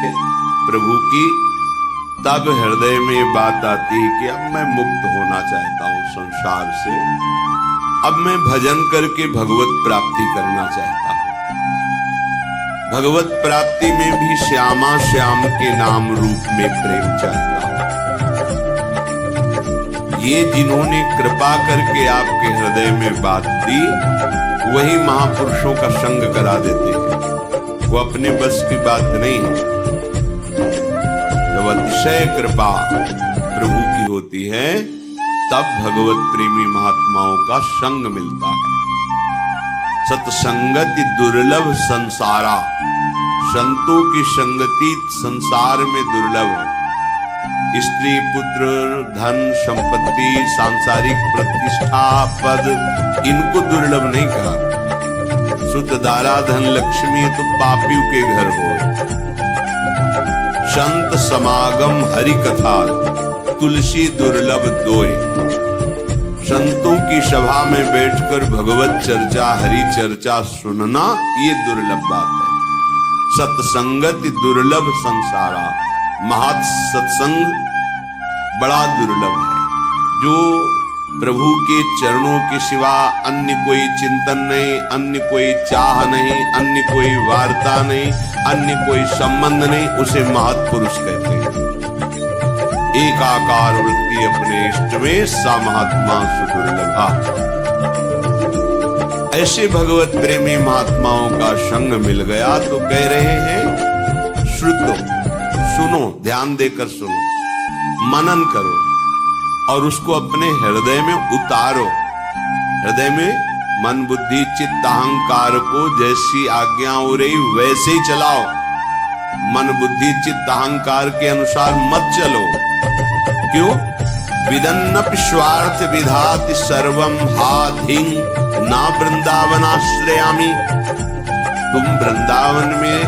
प्रभु की, तब हृदय में बात आती है कि अब मैं मुक्त होना चाहता हूं संसार से, अब मैं भजन करके भगवत प्राप्ति करना चाहता हूं। भगवत प्राप्ति में भी श्यामा श्याम के नाम रूप में प्रेम चाहता हूं। ये जिन्होंने कृपा करके आपके हृदय में बात दी, वही महापुरुषों का संग करा देते हैं। वो अपने बस की बात नहीं है। जब अतिशय कृपा प्रभु की होती है, तब भगवत प्रेमी महात्माओं का संग मिलता है। सत्संगति दुर्लभ संसारा, संतों की संगति संसार में दुर्लभ है। स्त्री पुत्र धन संपत्ति सांसारिक प्रतिष्ठा पद, इनको दुर्लभ नहीं कहा। सुत दारा धन लक्ष्मी तो पापियों के घर हो। संत समागम हरि कथा, तुलसी दुर्लभ दोय। संतों की सभा में बैठकर भगवत चर्चा हरि चर्चा सुनना, ये दुर्लभ बात है। सत्संगति दुर्लभ संसारा, महत् सत्संग बड़ा दुर्लभ है। जो प्रभु के चरणों के सिवा अन्य कोई चिंतन नहीं, अन्य कोई चाह नहीं, अन्य कोई वार्ता नहीं, अन्य कोई संबंध नहीं, उसे महत्पुरुष कहते हैं। एकाकार वृत्ति अपने इष्ट में, सा महात्मा सुदुर्लभा। ऐसे भगवत प्रेमी महात्माओं का संग मिल गया तो कह रहे हैं श्रुतो, सुनो, ध्यान देकर सुनो, मनन करो और उसको अपने हृदय में उतारो। हृदय में मन बुद्धि चित्त अहंकार को जैसी आज्ञा हो रही वैसे ही चलाओ। मन बुद्धि चित्त अहंकार के अनुसार मत चलो। क्यों? विदन्नपि स्वार्थ विधाति सर्वम हाधिंग ना वृंदावनाश्रयामि। तुम वृंदावन में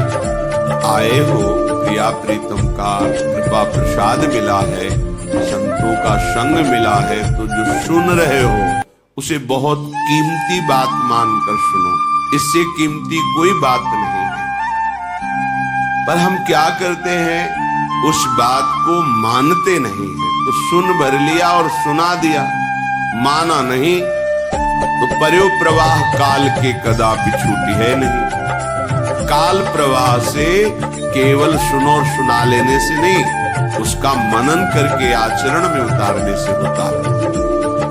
आए हो, प्रिया प्रीतम का कृपा प्रसाद मिला है, संतों का संग मिला है, तो जो सुन रहे हो उसे बहुत कीमती बात मानकर सुनो। इससे कीमती कोई बात नहीं है। पर हम क्या करते हैं, उस बात को मानते नहीं है। तो सुन भर लिया और सुना दिया, माना नहीं, तो पर्यो प्रवाह काल के कदापि छूटी है नहीं। काल प्रवाह से केवल सुनो और सुना लेने से नहीं, उसका मनन करके आचरण में उतारने से होता है।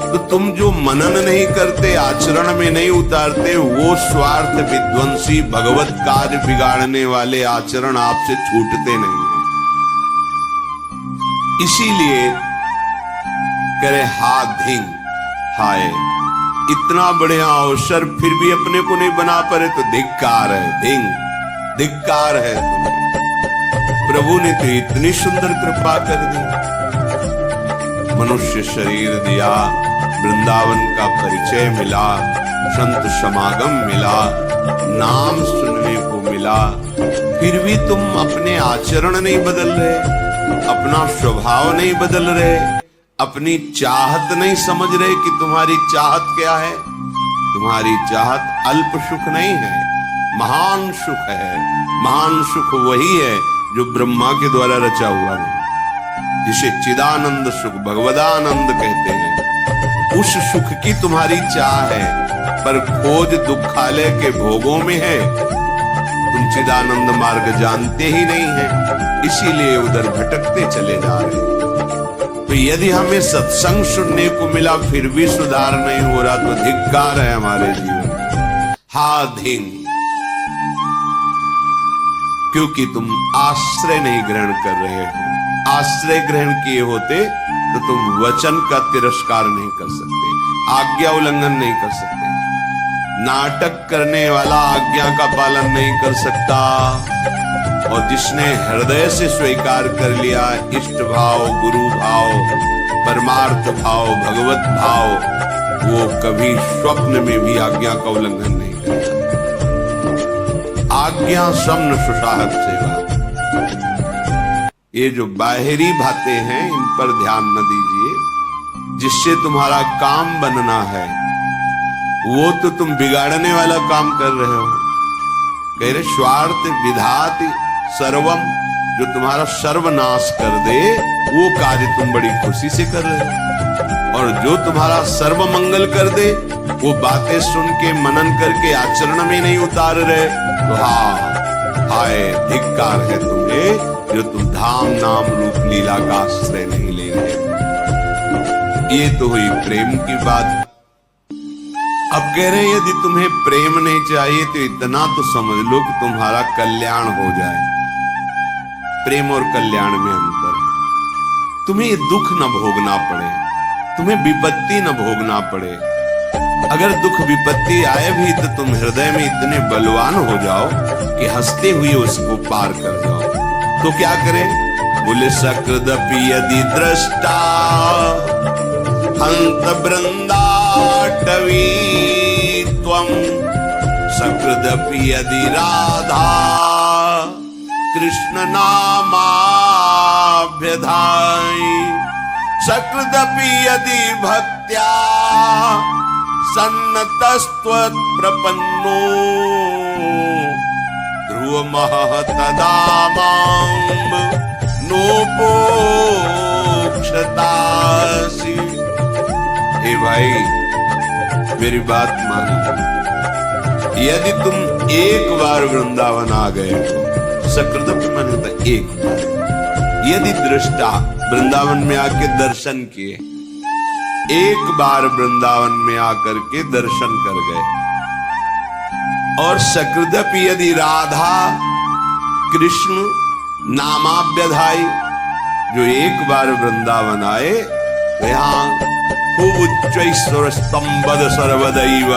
तो तुम जो मनन नहीं करते, आचरण में नहीं उतारते, वो स्वार्थ विध्वंसी भगवत कार्य बिगाड़ने वाले आचरण आपसे छूटते नहीं हैं। इसीलिए करे हाधिंग, हाय इतना बढ़िया अवसर फिर भी अपने को नहीं बना पाए तो धिक्कार है। धिंग, धिक्कार है तुम्हें। प्रभु ने तो इतनी सुंदर कृपा कर दी, मनुष्य शरीर दिया, वृंदावन का परिचय मिला, संत समागम मिला, नाम सुनने को मिला, फिर भी तुम अपने आचरण नहीं बदल रहे, अपना स्वभाव नहीं बदल रहे, अपनी चाहत नहीं समझ रहे कि तुम्हारी चाहत क्या है। तुम्हारी चाहत अल्प सुख नहीं है, महान सुख है। महान सुख वही है जो ब्रह्मा के द्वारा रचा हुआ है, जिसे चिदानंद सुख भगवदानंद कहते हैं। उस सुख की तुम्हारी चाह है, पर खोज दुखालय के भोगों में है। तुम चिदानंद मार्ग जानते ही नहीं है, इसीलिए उधर भटकते चले जा रहे हैं। तो यदि हमें सत्संग सुनने को मिला फिर भी सुधार नहीं हो रहा, तो धिक्कार है हमारे जीवन। हाधिंग, क्योंकि तुम आश्रय नहीं ग्रहण कर रहे हो। आश्रय ग्रहण किए होते तो तुम वचन का तिरस्कार नहीं कर सकते, आज्ञा उल्लंघन नहीं कर सकते। नाटक करने वाला आज्ञा का पालन नहीं कर सकता, और जिसने हृदय से स्वीकार कर लिया इष्ट भाव, गुरु भाव, परमार्थ भाव, भगवत भाव, वो कभी स्वप्न में भी आज्ञा का उल्लंघन नहीं करेगा। आज्ञा समन सुसाहत सेवा। ये जो बाहरी बातें हैं इन पर ध्यान न दीजिए, जिससे तुम्हारा काम बनना है वो तो तुम बिगाड़ने वाला काम कर रहे हो। कह रहे स्वार्थ विधाति सर्वम जो तुम्हारा सर्वनाश कर दे वो कार्य तुम बड़ी खुशी से कर रहे हो, और जो तुम्हारा सर्वमंगल कर दे वो बातें सुन के मनन करके आचरण में नहीं उतार रहे, तो हाय धिक्कार है तुम्हें जो तुम धाम नाम रूप लीला का आश्रय नहीं ले रहे। ये तो हुई प्रेम की बात। अब कह रहे हैं यदि तुम्हें प्रेम नहीं चाहिए तो इतना तो समझ लो कि तुम्हारा कल्याण हो जाए। प्रेम और कल्याण में अंतर है। तुम्हें दुख न भोगना पड़े, तुम्हें विपत्ति न भोगना पड़े। अगर दुख विपत्ति आए भी तो तुम हृदय में इतने बलवान हो जाओ कि हंसते हुए उसको पार कर जाओ। तो क्या करें? बोले सकृदपि यदि दृष्टा हंत वृंदाटवी त्वं, सकृदपि यदि राधा कृष्ण नामाभ्यधायि, सकृदपि यदि भक्त्या सन्नतस्त्वत् प्रपन्नो, ध्रुवमः तदा मां नोपोक्षतासि। हे भाई मेरी बात मानो, यदि तुम एक बार वृंदावन आ गए हो, सकृदपि माने तो एक बार, यदि दृष्टा वृंदावन में आके दर्शन किए, एक बार वृंदावन में आकर के दर्शन कर गए, और सकृदपि यदि राधा कृष्ण नामाभ्यधायि, जो एक बार वृंदावन आए तो यहाँ खूब उच्च स्वर स्तंभद सर्वदैव,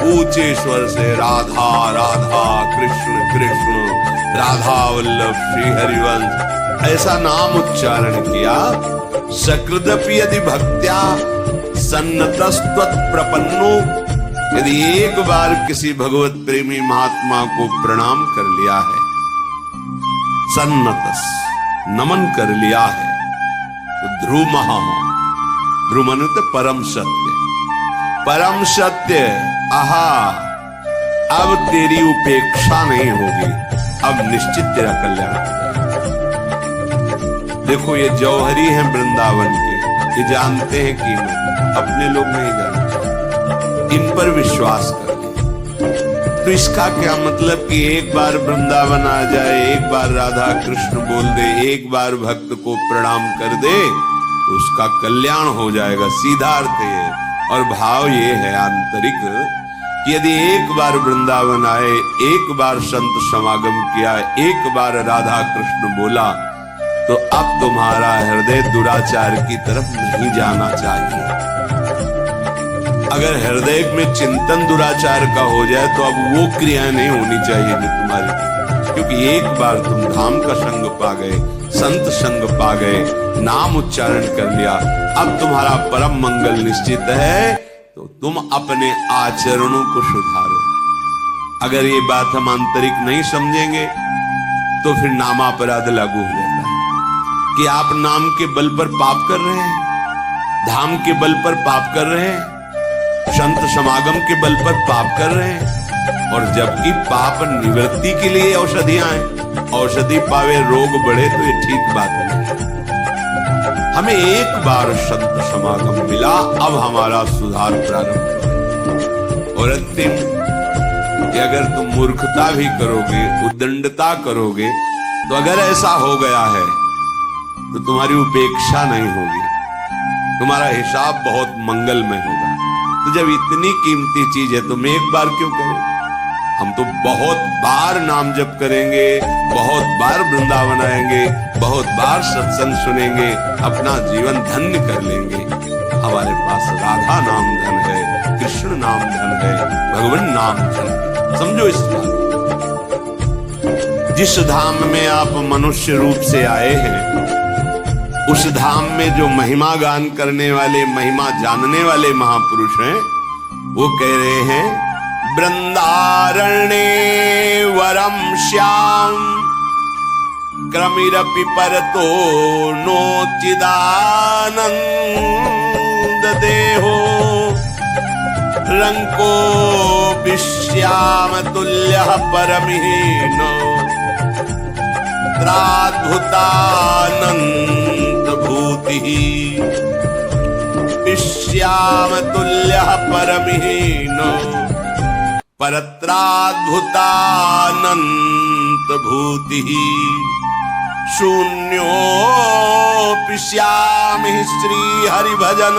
ऊंचे स्वर से राधा राधा कृष्ण कृष्ण राधा वल्लभ श्री हरिवंश ऐसा नाम उच्चारण किया। सकृदपि यदि भक्त्या सन्नतस्त्वत् प्रपन्नो, यदि एक बार किसी भगवत प्रेमी महात्मा को प्रणाम कर लिया है, सन्नतस नमन कर लिया है, तो ध्रुवमः, ध्रुवमनु तो परम सत्य, परम सत्य, आहा अब तेरी उपेक्षा नहीं होगी, अब निश्चित तेरा कल्याण हो जाएगा। देखो ये जौहरी हैं वृंदावन के, ये जानते हैं कीमत, अपने लोग नहीं जानते, इन पर विश्वास कर। तो इसका क्या मतलब कि एक बार वृंदावन आ जाए, एक बार राधा कृष्ण बोल दे, एक बार भक्त को प्रणाम कर दे, तो उसका कल्याण हो जाएगा, सीधा अर्थ है। और भाव ये है आंतरिक कि यदि एक बार वृंदावन आए, एक बार संत समागम किया, एक बार राधा कृष्ण बोला, तो अब तुम्हारा हृदय दुराचार की तरफ नहीं जाना चाहिए। अगर हृदय में चिंतन दुराचार का हो जाए तो अब वो क्रियाएं नहीं होनी चाहिए जो तुम्हारी, क्योंकि एक बार तुम धाम का संग पा गए, संत संग पा गए, नाम उच्चारण कर लिया, अब तुम्हारा परम मंगल निश्चित है, तो तुम अपने आचरणों को सुधारो। अगर ये बात हम आंतरिक नहीं समझेंगे तो फिर नामापराध लागू हो जाता है कि आप नाम के बल पर पाप कर रहे हैं, धाम के बल पर पाप कर रहे हैं, संत समागम के बल पर पाप कर रहे हैं, और जबकि पाप निवृत्ति के लिए औषधियां हैं, औषधि पावे रोग बढ़े, तो ये ठीक बात नहीं। हमें एक बार संत समागम मिला, अब हमारा सुधार प्रारंभ है। और अंतिम कि अगर तुम मूर्खता भी करोगे, उद्दंडता करोगे, तो अगर ऐसा हो गया है तो तुम्हारी उपेक्षा नहीं होगी, तुम्हारा हिसाब बहुत मंगलमय होगा। तो जब इतनी कीमती चीज है तुम एक बार क्यों करें? हम तो बहुत बार नाम जप करेंगे, बहुत बार वृंदावन आएंगे, बहुत बार सत्संग सुनेंगे, अपना जीवन धन्य कर लेंगे। हमारे पास राधा नाम धन है, कृष्ण नाम धन है, भगवान नाम धन है। समझो इस बात। जिस धाम में आप मनुष्य रूप से आए हैं, उस धाम में जो महिमा गान करने वाले, महिमा जानने वाले महापुरुष हैं, वो कह रहे हैं वृंदारण्ये वरम श्याम क्रमिरपि परतो नोचिदानंद देहो रंको विश्याम तुल्य परमहीनो परत्राद्भुतानंत भूति श्याम तुल्य परमहीन परत्राद्भुतानंत भूति शून्योऽपि श्यामि श्री हरिभजन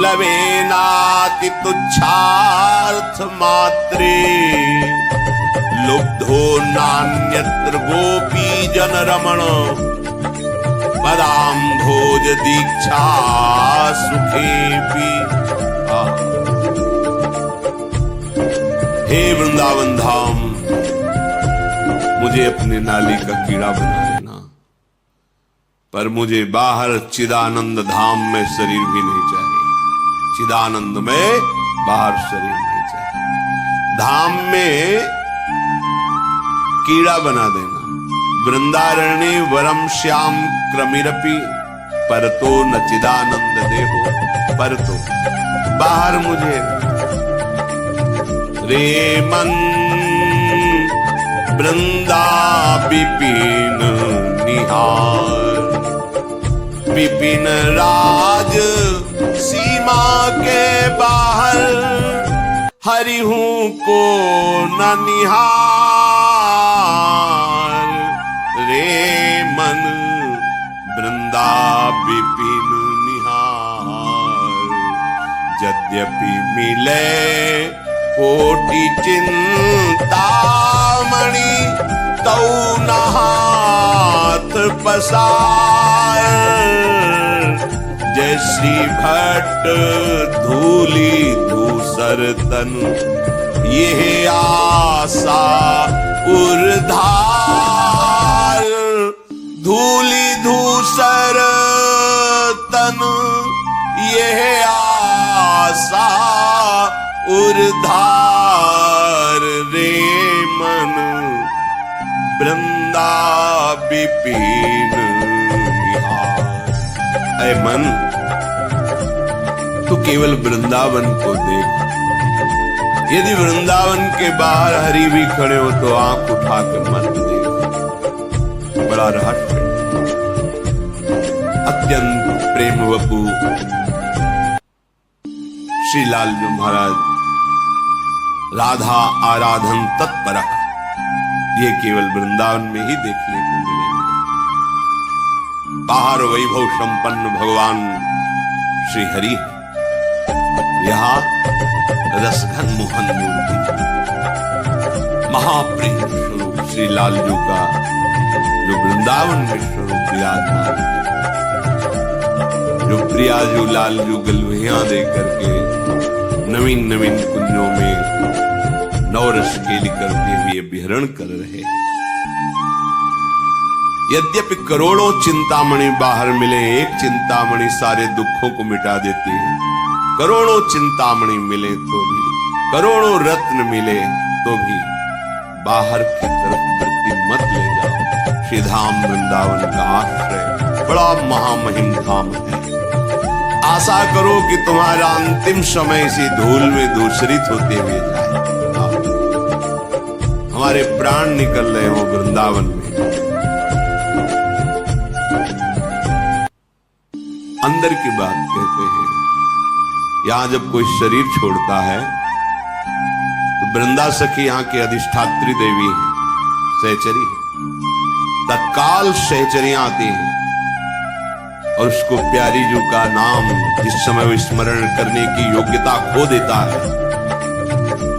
लवेनाति तुच्छार्थ मात्रे लुब्धो नान्यत्र गोपी जन रमण पदाम्भोज दीक्षा सुखेपि। हे वृंदावन धाम, मुझे अपने नाली का कीड़ा बना लेना, पर मुझे बाहर चिदानंद धाम में शरीर भी नहीं चाहिए। चिदानंद में बाहर शरीर नहीं चाहिए, धाम में कीड़ा बना देना। वृंदारण्य वरम श्याम क्रमिरपि परतो न चिदानंद देहो परतो, बाहर मुझे रे मन वृंदा विपिन निहार, विपिन राज सीमा के बाहर हरि हूं को न निहार। रे मन वृंदा विपिन निहार, यद्यपि मिले कोटि चिंतामणि तौ न हाथ पसार। जय श्री भट्ट धूली धूसर तन यह आशा उर्धार। धूली धूसर तन यह आशा उर्धार। रे मन वृंदा विपिन निहार। ऐ मन, तू केवल वृंदावन को देख। यदि वृंदावन के बाहर हरि भी खड़े हो तो आंख उठा के मत देख। बड़ा रहस्य, अत्यंत प्रेम वपु श्री लालजू महाराज राधा आराधन तत्पर, ये केवल वृंदावन में ही देखने को मिलेंगे। बाहर वैभव संपन्न भगवान श्री हरि, यहाँ रसघन मोहन मूर्ति महाप्रेम स्वरूप श्री लालजू का जो वृंदावन में स्वरूप विराजमान है, जो प्रियाजू लालजू गलवहियां दे करके नवीन नवीन कुंजों में नवरस केली करते हुए विहरण कर रहे हैं। यद्यपि करोड़ों चिंतामणि बाहर मिले, एक चिंतामणि सारे दुखों को मिटा देती है। करोड़ों चिंतामणि मिले तो भी, करोड़ों रत्न मिले तो भी बाहर की तरफ वृत्ति मत ले जाओ। श्री धाम वृंदावन का आश्रय बड़ा महामहिम धाम है। आशा करो कि तुम्हारा अंतिम समय इसी धूल में दूसरित होते हुए जाए। हमारे प्राण निकल रहे हो वृंदावन में। अंदर की बात कहते हैं, यहां जब कोई शरीर छोड़ता है तो वृंदा सखी यहां की अधिष्ठात्री देवी है, सहचरी है। तत्काल सहचरियां आती हैं और उसको प्यारी जू का नाम जिस समय वो स्मरण करने की योग्यता खो देता है,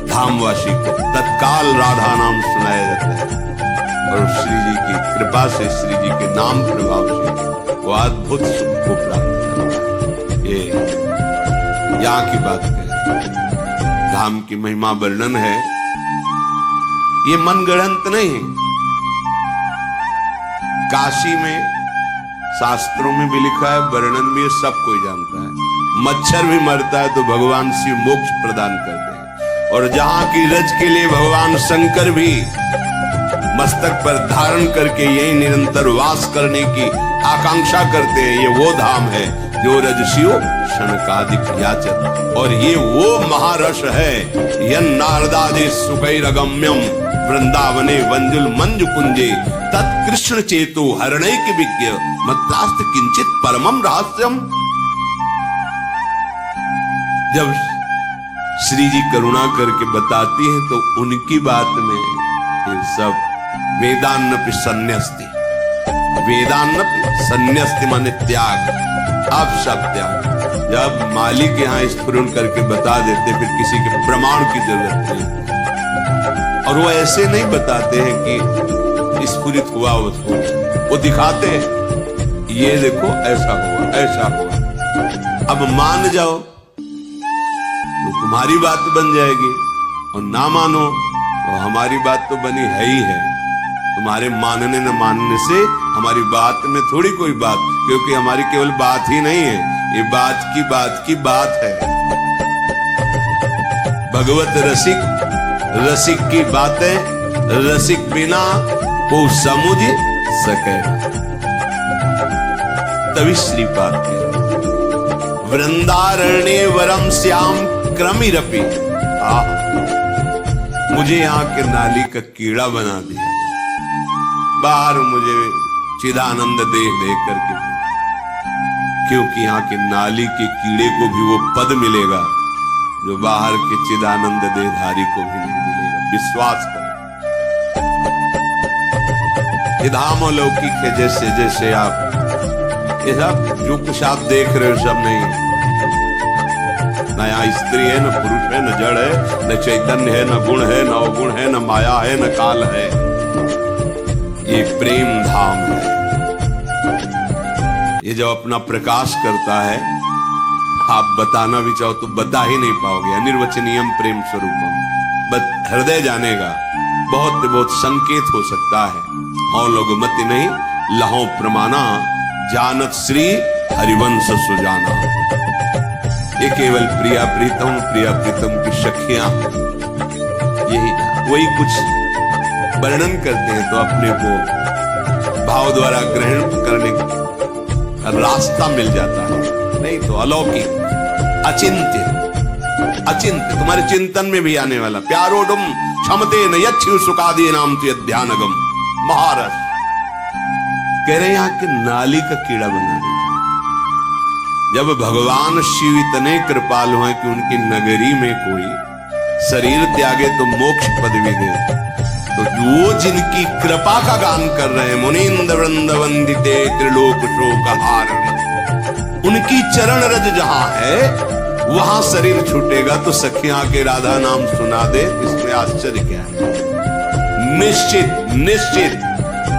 धामवासी को तत्काल राधा नाम सुनाया जाता है और श्री जी की कृपा से, श्री जी के नाम प्रभाव से वो अद्भुत सुख को प्राप्त करता है। ये यहाँ की बात है, धाम की महिमा वर्णन है, ये मनगढ़ंत नहीं है। काशी में शास्त्रों में भी लिखा है, वर्णन भी सब कोई जानता है। मच्छर भी मरता है तो भगवान शिव मोक्ष प्रदान करते हैं, और जहां की रज के लिए भगवान शंकर भी मस्तक पर धारण करके यही निरंतर वास करने की आकांक्षा करते हैं। ये वो धाम है जो रज शिव शनकादिक याचत, और ये वो महारस है यन नारदादि सुखैरगम्यम वृंदावने वंजुल मंजु कुंजे तत्कृष्ण चेतो हरणैक विज्ञ मत्तास्त किंचित परमम रहस्यम। जब श्री जी करुणा करके बताती हैं तो उनकी बात में फिर सब वेदान्नपि सन्न्यस्ति, वेदान्नपि सन्न्यस्ति माने त्याग, अब सब त्याग। जब मालिक यहाँ स्फुरन करके बता देते फिर किसी के प्रमाण की जरूरत नहीं। और वो ऐसे नहीं बताते हैं कि स्फुरित हुआ वो दिखाते हैं, ये देखो ऐसा हुआ ऐसा हुआ। अब मान जाओ तो तुम्हारी बात बन जाएगी, और ना मानो तो हमारी बात तो बनी है ही है। तुम्हारे मानने न मानने से हमारी बात में थोड़ी कोई बात, क्योंकि हमारी केवल बात ही नहीं है, ये बात की बात है। भगवत रसिक, रसिक की बातें रसिक बिना को समझ सके। तभी श्रीपाद के वृंदारण्य वरम श्याम क्रमिरपि, मुझे यहाँ के नाली का कीड़ा बना दिया, बाहर मुझे चिदानंद देह लेकर के, क्योंकि यहाँ के नाली के कीड़े को भी वो पद मिलेगा जो बाहर के चिदानंद देहधारी को भी नहीं मिलेगा। विश्वास करो, ये धाम अलौकिक है। जैसे जैसे आप ये सब जो कुछ आप देख रहे हो सब नहीं है, न यहाँ स्त्री है, न पुरुष है, न जड़ है, न चैतन्य है, न गुण है, न अवगुण है, न माया है, न काल है। ये प्रेम धाम है। ये जब अपना प्रकाश करता है, आप बताना भी चाहो तो बता ही नहीं पाओगे। अनिर्वचनीयम प्रेम स्वरूपम, बस हृदय जानेगा। बहुत बहुत संकेत हो सकता है, हाँ लोग मत नहीं लहो प्रमाणा, जानत श्री हरिवंश सुजाना। ये केवल प्रिया प्रीतम की सखियां, यही वही कुछ वर्णन करते हैं तो अपने को भाव द्वारा ग्रहण करने का रास्ता मिल जाता है। नहीं तो अलौकिक, अचिंत्य, अचिंत्य तुम्हारे चिंतन में भी आने वाला। प्यारोडुम क्षमते न यच्छु सुखादि नाम तु ध्यानगम, महारस कह रहे यहाँ के नाली का कीड़ा बना दीजिए। जब भगवान शिव इतने कृपालु हैं कि उनकी नगरी में कोई शरीर त्यागे तो मोक्ष पदवी दे, तो वो जिनकी कृपा का गान कर रहे हैं, मुनींद्र वृंद वंदिते त्रिलोक शोक हारिणी, उनकी चरण रज जहां है वहां शरीर छूटेगा तो सखियां के राधा नाम सुना दे, इसमें आश्चर्य क्या है। निश्चित निश्चित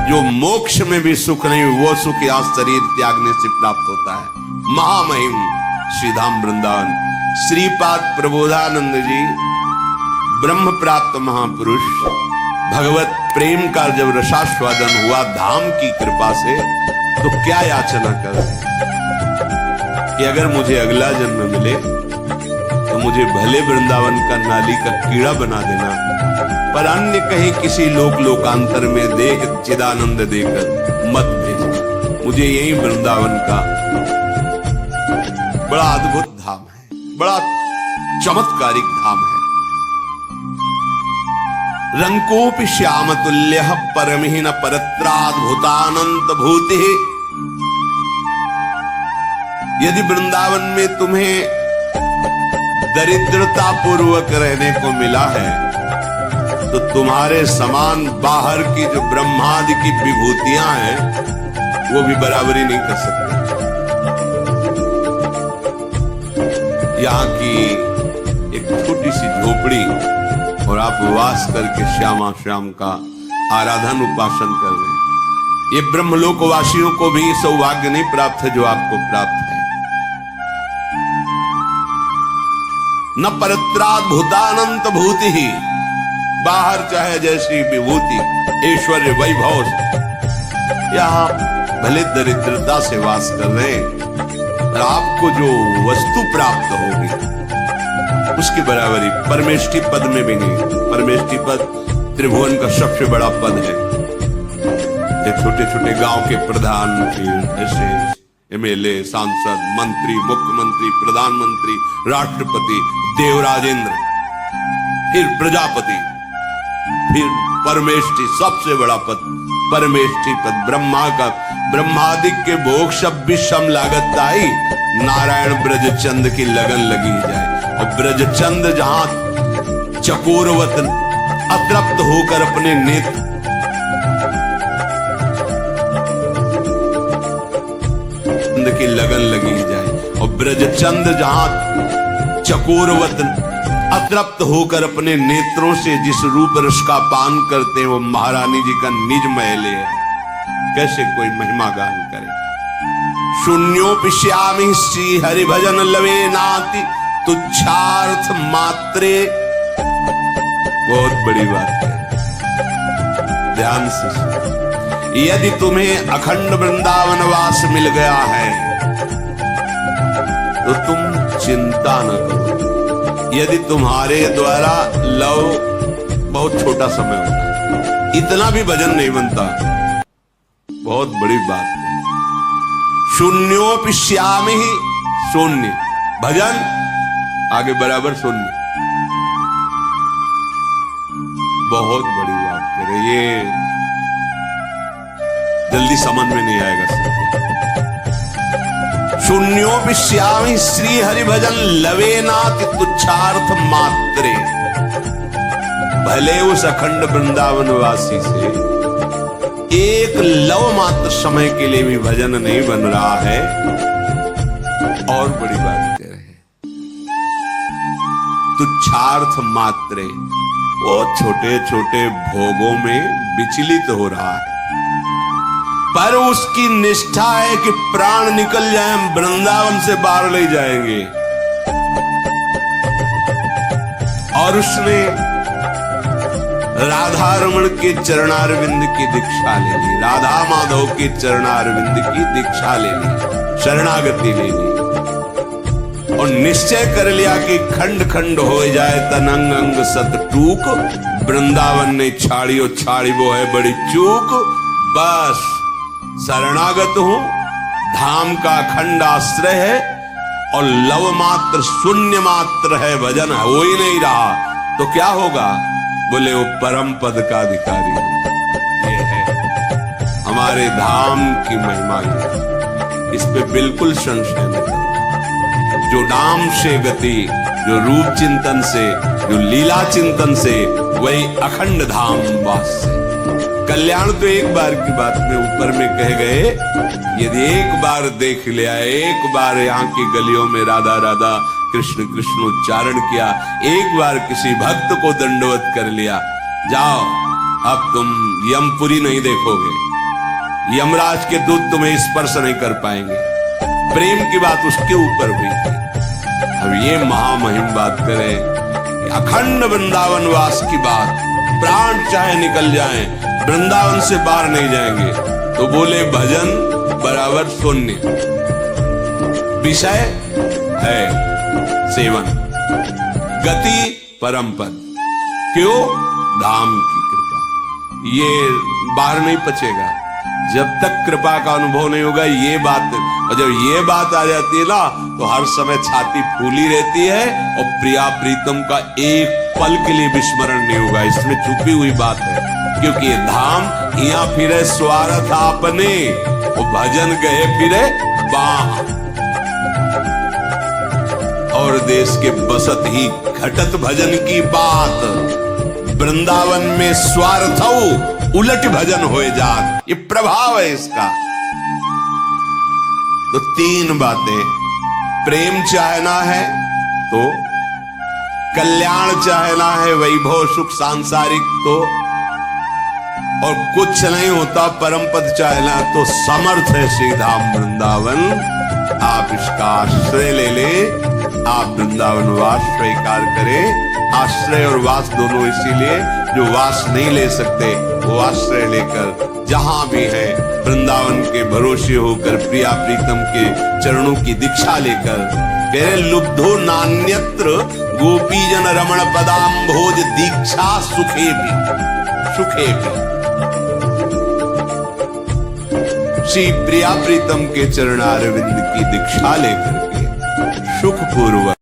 जो मोक्ष में भी सुख नहीं, वो सुख यहाँ शरीर त्यागने से प्राप्त होता है। महामहिम श्रीधाम वृंदावन श्रीपाद प्रबोधानंद जी, ब्रह्म प्राप्त महापुरुष, भगवत प्रेम का जब रसास्वादन हुआ धाम की कृपा से, तो क्या याचना कर कि अगर मुझे अगला जन्म मिले तो मुझे भले वृंदावन का नाली का कीड़ा बना देना, पर अन्य कहीं किसी लोकांतर में देह चिदानंद देकर मत भेजना। मुझे यही वृंदावन का बड़ा अद्भुत धाम है, बड़ा चमत्कारिक धाम है। रंकोपि श्याम तुल्य परमहीन परत्राद्भुतानंत भूति। यदि वृंदावन में तुम्हें दरिद्रता पूर्वक रहने को मिला है, तो तुम्हारे समान बाहर की जो ब्रह्मादि की विभूतियां हैं वो भी बराबरी नहीं कर सकते। यहाँ की एक छोटी सी झोपड़ी और आप वास करके श्यामा श्याम का आराधन उपासन कर रहे हैं, ये ब्रह्मलोकवासियों को भी सौभाग्य नहीं प्राप्त है जो आपको प्राप्त है। न परत्राद्भुतानंत भूति ही, बाहर चाहे जैसी विभूति ऐश्वर्य वैभव, यहाँ भले दरिद्रता से वास कर रहे हैं, पर आपको जो वस्तु प्राप्त होगी उसकी बराबरी परमेष्टि पद में भी नहीं। परमेष्टि पद त्रिभुवन का सबसे बड़ा पद है। ये छोटे छोटे गांव के प्रधानमंत्री, ऐसे एमएलए, सांसद, मंत्री, मुख्यमंत्री, प्रधानमंत्री, राष्ट्रपति, देवराजेंद्र, फिर प्रजापति, फिर परमेष्ठी, सबसे बड़ा पद परमेष्ठी पद, ब्रह्मा का ब्रह्मादि के भोग सब भी सम लागत आई, नारायण ब्रजचंद की लगन लगी जाए। और ब्रजचंद जहां चकोरवत अतृप्त होकर अपने नेत्र की लगन लगी जाए, और ब्रजचंद जहां चकोरवत अतृप्त होकर अपने नेत्रों से जिस रूप रस का पान करते हैं वो महारानी जी का निज महल है, कैसे कोई महिमा गान करे। शून्योपिश्यामि श्री हरि भजन लवे नाति तुच्छार्थ मात्रे, बहुत बड़ी बात है, ध्यान से सुनो। यदि तुम्हें अखंड वृंदावन वास मिल गया है तो तुम चिंता न करो। यदि तुम्हारे द्वारा लव बहुत छोटा समय होता है, इतना भी भजन नहीं बनता, बहुत बड़ी बात है। शून्योपिश्यामि ही शून्य भजन, आगे बराबर शून्य, बहुत बड़ी बात कर रहे, ये जल्दी समझ में नहीं आएगा सबको। शून्योपिश्यामि श्री हरि भजन लवेनाति तुच्छार्थ मात्रे, भले उस अखंड वृंदावन वासी से एक लव मात्र समय के लिए भी भजन नहीं बन रहा है, और बड़ी बात कह रहे हैं, तुच्छार्थ मात्रे, वो छोटे छोटे भोगों में विचलित हो रहा है, पर उसकी निष्ठा है कि प्राण निकल जाए, हम वृंदावन से बाहर ले जाएंगे। और उसने राधा रमण के चरणारविंद की दीक्षा ले ली, राधा माधव के चरणारविंद की दीक्षा ले ली, शरणागति ले ली, और निश्चय कर लिया कि खंड खंड हो जाए तन अंग अंग सत टूक, वृंदावन ने छाड़ियो छाड़ी वो है बड़ी चूक, बस शरणागत हूं, धाम का अखंड आश्रय है, और लव मात्र शून्य मात्र है, भजन हो ही नहीं रहा, तो क्या होगा? बोले वो परम पद का अधिकारी ये है। हमारे धाम की महिमा ये, इस पे बिल्कुल संशय नहीं। जो नाम से गति, जो रूप चिंतन से, जो लीला चिंतन से, वही अखंड धाम वास से। कल्याण तो एक बार की बात में ऊपर में कह गए, यदि एक बार देख लिया, एक बार यहाँ की गलियों में राधा राधा कृष्ण कृष्ण उच्चारण किया, एक बार किसी भक्त को दंडवत कर लिया, जाओ अब तुम यमपुरी नहीं देखोगे, यमराज के दूत तुम्हें स्पर्श नहीं कर पाएंगे। प्रेम की बात उसके ऊपर हुई थी। अब ये महामहिम बात करें, अखंड वृंदावन वास की बात, प्राण चाहे निकल जाएं, वृंदावन से बाहर नहीं जाएंगे, तो बोले भजन बराबर शून्य, विषय है सेवन, गति परम पद, क्यों? धाम की कृपा। ये बाहर नहीं पचेगा जब तक कृपा का अनुभव नहीं होगा ये बात। और जब ये बात आ जाती है ना, तो हर समय छाती फूली रहती है, और प्रिया प्रीतम का एक पल के लिए विस्मरण नहीं होगा। इसमें छुपी हुई बात है, क्योंकि ये धाम यहाँ फिरे स्वार्थ आपने, वो भजन गए फिरे बाह, और देश के बसत ही घटत भजन की बात, वृंदावन में स्वार्थ उलट भजन होए जात, ये प्रभाव है इसका। तो तीन बातें, प्रेम चाहना है तो, कल्याण चाहना है, वैभव सुख सांसारिक तो, और कुछ नहीं होता परम पद चाहना तो समर्थ है श्री धाम वृंदावन। आप इसका आश्रय ले ले, आप वृंदावन वास स्वीकार करें। आश्रय और वास दोनों इसीलिए, जो वास नहीं ले सकते वो आश्रय लेकर जहां भी है वृंदावन के भरोसे होकर, प्रिया प्रीतम के चरणों की दीक्षा लेकर, कह रहे लुब्धो नान्यत्र गोपी जन रमण पदाम्भोज दीक्षा सुखे भी। श्री प्रिया प्रीतम के चरणारविंद की दीक्षा लेकर के सुखपूर्वक